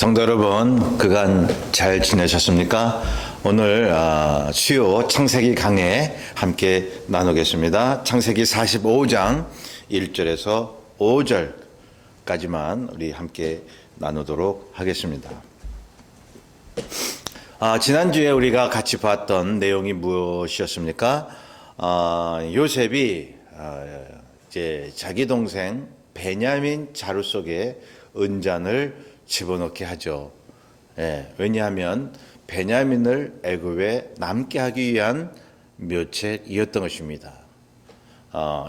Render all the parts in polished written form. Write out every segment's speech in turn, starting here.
성도 여러분, 그간 잘 지내셨습니까? 오늘 수요 창세기 강해 함께 나누겠습니다. 창세기 45장 1절에서 5절까지만 우리 함께 나누도록 하겠습니다. 지난주에 우리가 같이 봤던 내용이 무엇이었습니까? 요셉이 이제 자기 동생 베냐민 자루 속에 은잔을 집어넣게 하죠. 왜냐하면 베냐민을 애굽에 남게 하기 위한 묘책이었던 것입니다.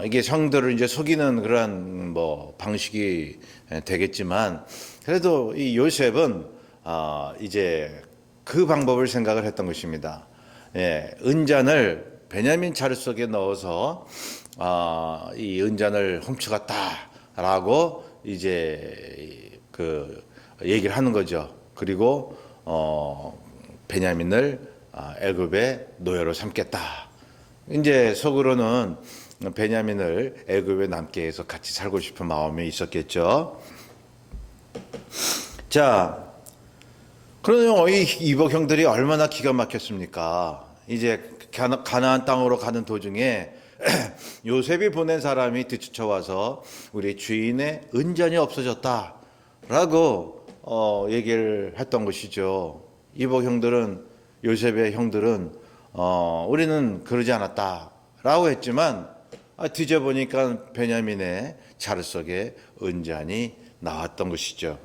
이게 성도를 이제 속이는 그런 방식이 되겠지만, 그래도 이 요셉은 이제 그 방법을 생각을 했던 것입니다. 은잔을 베냐민 자루 속에 넣어서 이 은잔을 훔쳐갔다라고 이제 얘기를 하는 거죠. 그리고 베냐민을 애굽의 노예로 삼겠다. 이제 속으로는 베냐민을 애굽에 남게 해서 같이 살고 싶은 마음이 있었겠죠. 자, 그러면 이 이복 형들이 얼마나 기가 막혔습니까? 이제 가나안 땅으로 가는 도중에 요셉이 보낸 사람이 뒤쫓아와서 우리 주인의 은잔이 없어졌다라고 얘기를 했던 것이죠. 이복 형들은, 요셉의 형들은 우리는 그러지 않았다라고 했지만 뒤져보니까 베냐민의 자루 속에 은잔이 나왔던 것이죠.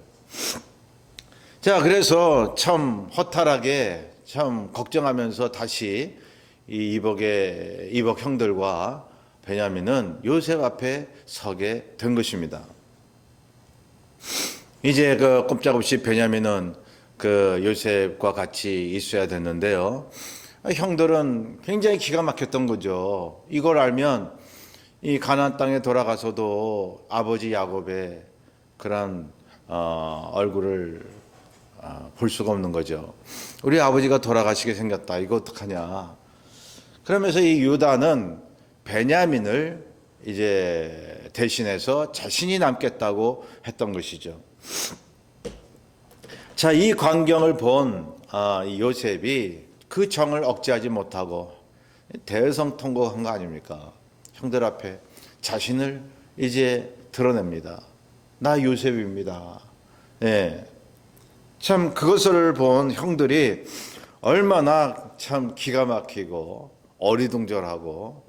자, 그래서 참 허탈하게 참 걱정하면서 다시 이 이복 형들과 베냐민은 요셉 앞에 서게 된 것입니다. 이제 꼼짝없이 베냐민은 요셉과 같이 있어야 됐는데요. 형들은 굉장히 기가 막혔던 거죠. 이걸 알면 이 가나안 땅에 돌아가서도 아버지 야곱의 그런 얼굴을 볼 수가 없는 거죠. 우리 아버지가 돌아가시게 생겼다. 이거 어떡하냐. 그러면서 이 유다는 베냐민을 이제 대신해서 자신이 남겠다고 했던 것이죠. 자, 이 광경을 본 요셉이 그 정을 억제하지 못하고 대성통곡한 거 아닙니까? 형들 앞에 자신을 이제 드러냅니다. 나 요셉입니다. 참 그것을 본 형들이 얼마나 참 기가 막히고 어리둥절하고,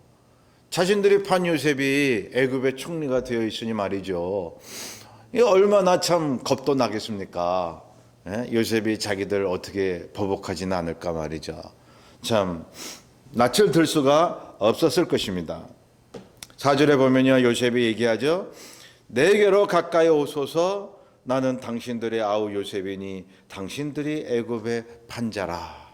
자신들이 판 요셉이 애굽의 총리가 되어 있으니 말이죠. 이 얼마나 참 겁도 나겠습니까? 요셉이 자기들 어떻게 보복하지는 않을까 말이죠. 참 낯을 들 수가 없었을 것입니다. 4절에 보면요, 요셉이 얘기하죠. 내게로 가까이 오소서. 나는 당신들의 아우 요셉이니 당신들이 애굽의 판자라.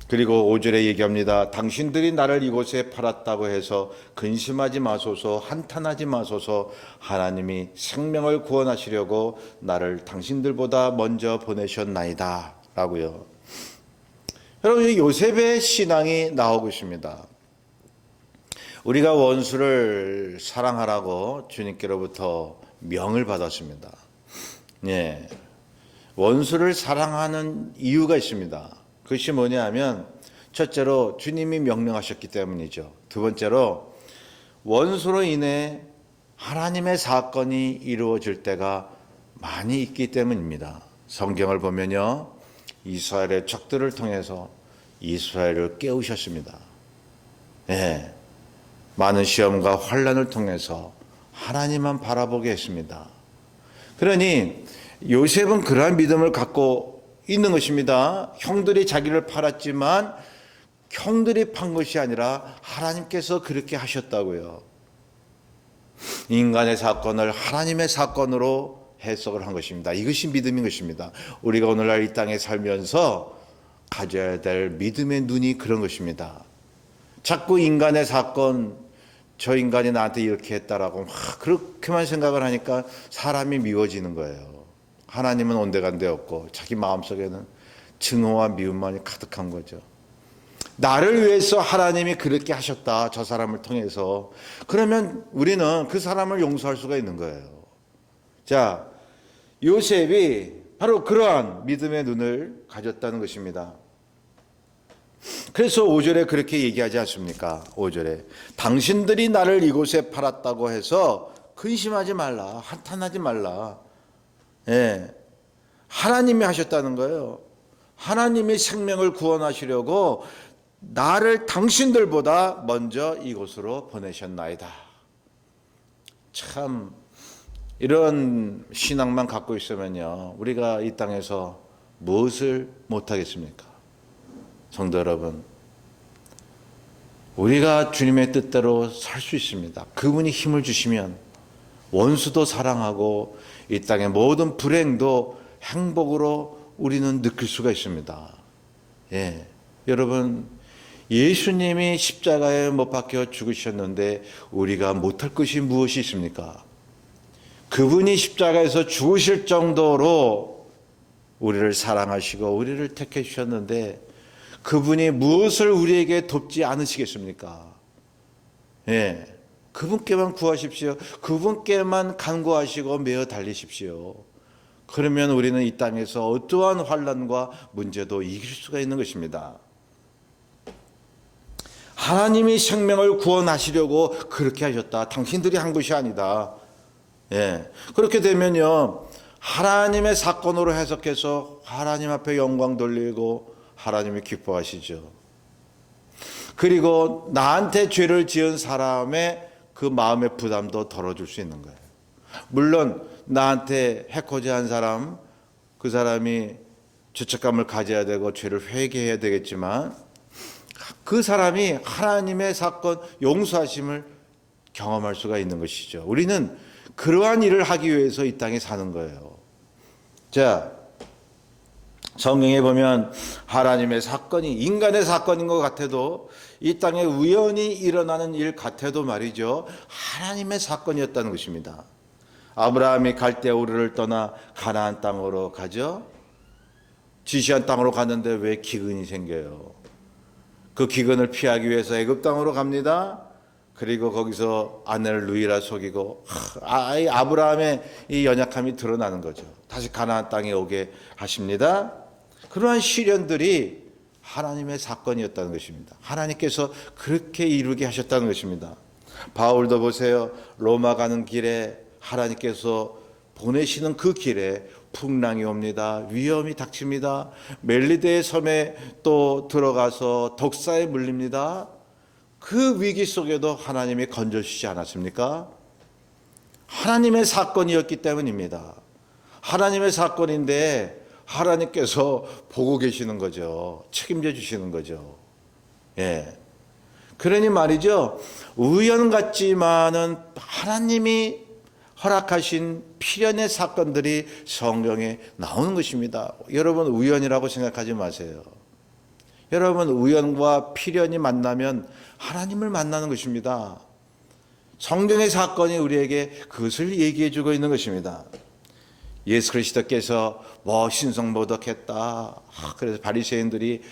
그리고 5절에 얘기합니다. 당신들이 나를 이곳에 팔았다고 해서 근심하지 마소서, 한탄하지 마소서. 하나님이 생명을 구원하시려고 나를 당신들보다 먼저 보내셨나이다 라고요. 여러분, 요셉의 신앙이 나오고 있습니다. 우리가 원수를 사랑하라고 주님께로부터 명을 받았습니다. 원수를 사랑하는 이유가 있습니다. 그것이 뭐냐 하면, 첫째로 주님이 명령하셨기 때문이죠. 두 번째로 원수로 인해 하나님의 사건이 이루어질 때가 많이 있기 때문입니다. 성경을 보면요, 이스라엘의 적들을 통해서 이스라엘을 깨우셨습니다. 많은 시험과 환난을 통해서 하나님만 바라보게 했습니다. 그러니 요셉은 그러한 믿음을 갖고 있는 것입니다. 형들이 자기를 팔았지만 형들이 판 것이 아니라 하나님께서 그렇게 하셨다고요. 인간의 사건을 하나님의 사건으로 해석을 한 것입니다. 이것이 믿음인 것입니다. 우리가 오늘날 이 땅에 살면서 가져야 될 믿음의 눈이 그런 것입니다. 자꾸 인간의 사건, 저 인간이 나한테 이렇게 했다라고 그렇게만 생각을 하니까 사람이 미워지는 거예요. 하나님은 온데간데 없고 자기 마음속에는 증오와 미움만이 가득한 거죠. 나를 위해서 하나님이 그렇게 하셨다, 저 사람을 통해서. 그러면 우리는 그 사람을 용서할 수가 있는 거예요. 자, 요셉이 바로 그러한 믿음의 눈을 가졌다는 것입니다. 그래서 5절에 그렇게 얘기하지 않습니까? 5절에 당신들이 나를 이곳에 팔았다고 해서 근심하지 말라, 한탄하지 말라. 예, 하나님이 하셨다는 거예요. 하나님이 생명을 구원하시려고 나를 당신들보다 먼저 이곳으로 보내셨나이다. 참 이런 신앙만 갖고 있으면요, 우리가 이 땅에서 무엇을 못하겠습니까? 성도 여러분, 우리가 주님의 뜻대로 살 수 있습니다. 그분이 힘을 주시면 원수도 사랑하고 이 땅의 모든 불행도 행복으로 우리는 느낄 수가 있습니다. 예, 여러분, 예수님이 십자가에 못 박혀 죽으셨는데 우리가 못할 것이 무엇이 있습니까? 그분이 십자가에서 죽으실 정도로 우리를 사랑하시고 우리를 택해 주셨는데 그분이 무엇을 우리에게 돕지 않으시겠습니까? 예, 그분께만 구하십시오. 그분께만 간구하시고 메어 달리십시오. 그러면 우리는 이 땅에서 어떠한 환난과 문제도 이길 수가 있는 것입니다. 하나님이 생명을 구원하시려고 그렇게 하셨다. 당신들이 한 것이 아니다. 예, 그렇게 되면요, 하나님의 사건으로 해석해서 하나님 앞에 영광 돌리고 하나님이 기뻐하시죠. 그리고 나한테 죄를 지은 사람의 그 마음의 부담도 덜어줄 수 있는 거예요. 물론 나한테 해코지한 사람, 그 사람이 죄책감을 가져야 되고 죄를 회개해야 되겠지만 그 사람이 하나님의 사건 용서하심을 경험할 수가 있는 것이죠. 우리는 그러한 일을 하기 위해서 이 땅에 사는 거예요. 자, 성경에 보면 하나님의 사건이 인간의 사건인 것 같아도 이 땅에 우연히 일어나는 일 같아도 말이죠, 하나님의 사건이었다는 것입니다. 아브라함이 갈대 우르를 떠나 가나안 땅으로 가죠. 지시한 땅으로 갔는데 왜 기근이 생겨요? 그 기근을 피하기 위해서 애굽 땅으로 갑니다. 그리고 거기서 아내를 누이라 속이고 아브라함의 이 연약함이 드러나는 거죠. 다시 가나안 땅에 오게 하십니다. 그러한 시련들이 하나님의 사건이었다는 것입니다. 하나님께서 그렇게 이루게 하셨다는 것입니다. 바울도 보세요. 로마 가는 길에 하나님께서 보내시는 그 길에 풍랑이 옵니다. 위험이 닥칩니다. 멜리데의 섬에 또 들어가서 독사에 물립니다. 그 위기 속에도 하나님이 건져주시지 않았습니까? 하나님의 사건이었기 때문입니다. 하나님의 사건인데 하나님께서 보고 계시는 거죠. 책임져 주시는 거죠. 예. 그러니 말이죠, 우연 같지만은 하나님이 허락하신 필연의 사건들이 성경에 나오는 것입니다. 여러분, 우연이라고 생각하지 마세요. 여러분, 우연과 필연이 만나면 하나님을 만나는 것입니다. 성경의 사건이 우리에게 그것을 얘기해 주고 있는 것입니다. 예수 그리스도께서 신성모독했다. 그래서 바리새인들이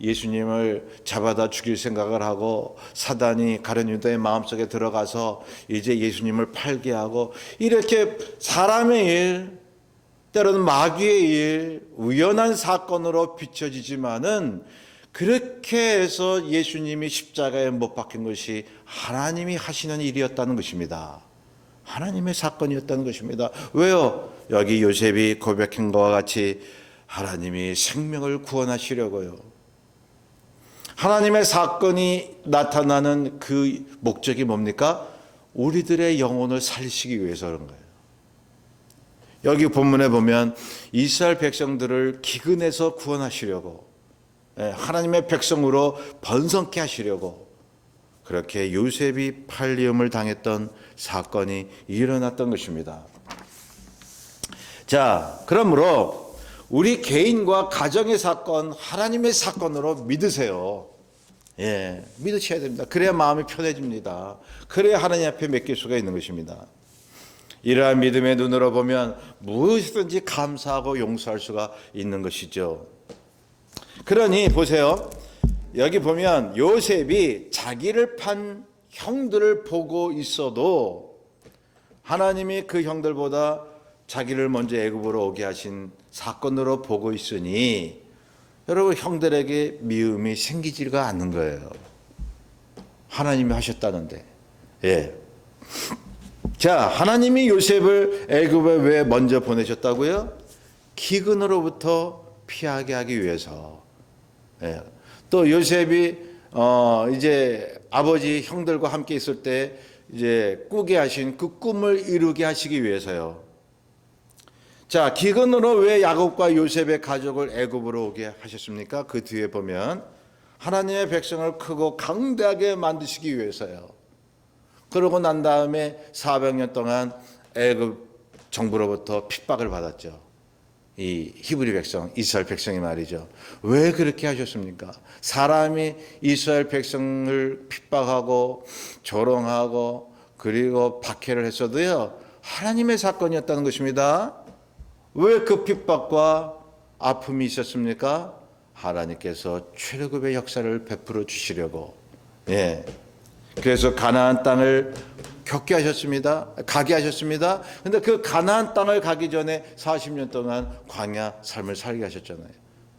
예수님을 잡아다 죽일 생각을 하고 사단이 가룟 유다의 마음속에 들어가서 이제 예수님을 팔게 하고, 이렇게 사람의 일, 때로는 마귀의 일, 우연한 사건으로 비춰지지만은 그렇게 해서 예수님이 십자가에 못 박힌 것이 하나님이 하시는 일이었다는 것입니다. 하나님의 사건이었다는 것입니다. 왜요? 여기 요셉이 고백한 것과 같이 하나님이 생명을 구원하시려고요. 하나님의 사건이 나타나는 그 목적이 뭡니까? 우리들의 영혼을 살리시기 위해서 그런 거예요. 여기 본문에 보면 이스라엘 백성들을 기근에서 구원하시려고, 하나님의 백성으로 번성케 하시려고 그렇게 요셉이 팔리움을 당했던 사건이 일어났던 것입니다. 자, 그러므로 우리 개인과 가정의 사건, 하나님의 사건으로 믿으세요. 예, 믿으셔야 됩니다. 그래야 마음이 편해집니다. 그래야 하나님 앞에 맡길 수가 있는 것입니다. 이러한 믿음의 눈으로 보면 무엇이든지 감사하고 용서할 수가 있는 것이죠. 그러니 보세요. 여기 보면 요셉이 자기를 판 형들을 보고 있어도 하나님이 그 형들보다 자기를 먼저 애굽으로 오게 하신 사건으로 보고 있으니 여러분 형들에게 미움이 생기지가 않는 거예요. 하나님이 하셨다는데. 예. 자, 하나님이 요셉을 애굽에 왜 먼저 보내셨다고요? 기근으로부터 피하게 하기 위해서. 예. 또 요셉이 이제 아버지 형들과 함께 있을 때 이제 꾸게 하신 그 꿈을 이루게 하시기 위해서요. 자, 기근으로 왜 야곱과 요셉의 가족을 애굽으로 오게 하셨습니까? 그 뒤에 보면 하나님의 백성을 크고 강대하게 만드시기 위해서요. 그러고 난 다음에 400년 동안 애굽 정부로부터 핍박을 받았죠. 이 히브리 백성, 이스라엘 백성이 말이죠. 왜 그렇게 하셨습니까? 사람이 이스라엘 백성을 핍박하고 조롱하고 그리고 박해를 했어도요, 하나님의 사건이었다는 것입니다. 왜 그 핍박과 아픔이 있었습니까? 하나님께서 출애굽의 역사를 베풀어 주시려고. 예. 그래서 가나안 땅을 겪게 하셨습니다. 가게 하셨습니다. 근데 그 가나안 땅을 가기 전에 40년 동안 광야 삶을 살게 하셨잖아요.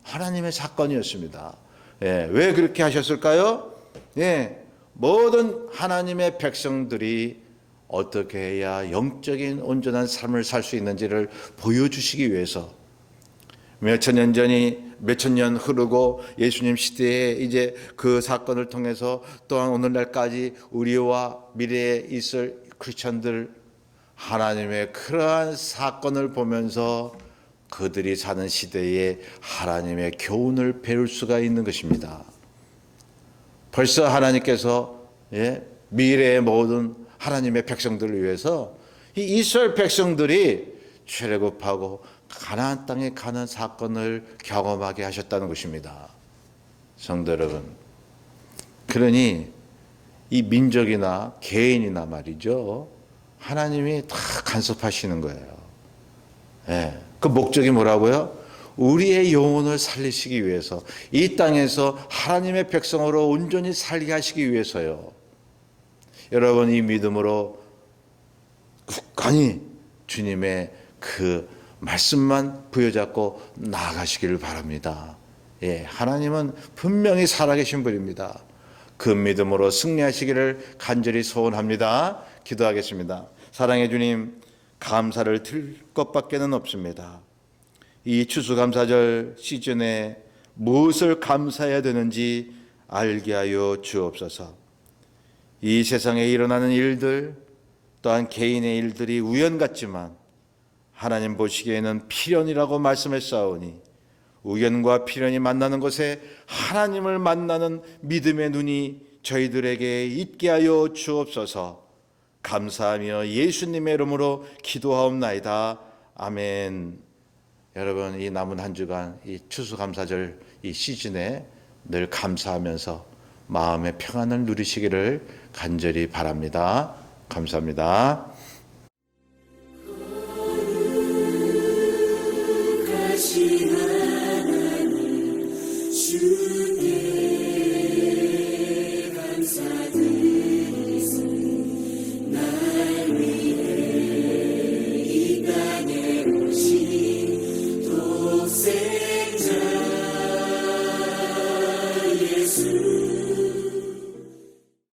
하나님의 사건이었습니다. 예. 왜 그렇게 하셨을까요? 예. 모든 하나님의 백성들이 어떻게 해야 영적인 온전한 삶을 살 수 있는지를 보여주시기 위해서 몇천 년 흐르고 예수님 시대에 이제 그 사건을 통해서 또한 오늘날까지 우리와 미래에 있을 크리스천들 하나님의 그러한 사건을 보면서 그들이 사는 시대에 하나님의 교훈을 배울 수가 있는 것입니다. 벌써 하나님께서 미래의 모든 하나님의 백성들을 위해서 이 이스라엘 백성들이 출애굽하고 가나안 땅에 가는 사건을 경험하게 하셨다는 것입니다. 성도 여러분, 그러니 이 민족이나 개인이나 말이죠, 하나님이 다 간섭하시는 거예요. 예. 그 목적이 뭐라고요? 우리의 영혼을 살리시기 위해서, 이 땅에서 하나님의 백성으로 온전히 살게 하시기 위해서요. 여러분, 이 믿음으로 굳건히 주님의 그 말씀만 부여잡고 나아가시기를 바랍니다. 예, 하나님은 분명히 살아계신 분입니다. 그 믿음으로 승리하시기를 간절히 소원합니다. 기도하겠습니다. 사랑의 주님, 감사를 드릴 것밖에는 없습니다. 이 추수감사절 시즌에 무엇을 감사해야 되는지 알게 하여 주옵소서. 이 세상에 일어나는 일들, 또한 개인의 일들이 우연 같지만 하나님 보시기에는 필연이라고 말씀했사오니 우연과 필연이 만나는 곳에 하나님을 만나는 믿음의 눈이 저희들에게 있게 하여 주옵소서. 감사하며 예수님의 이름으로 기도하옵나이다. 아멘. 여러분, 이 남은 한 주간 이 추수감사절 이 시즌에 늘 감사하면서 마음의 평안을 누리시기를 간절히 바랍니다. 감사합니다.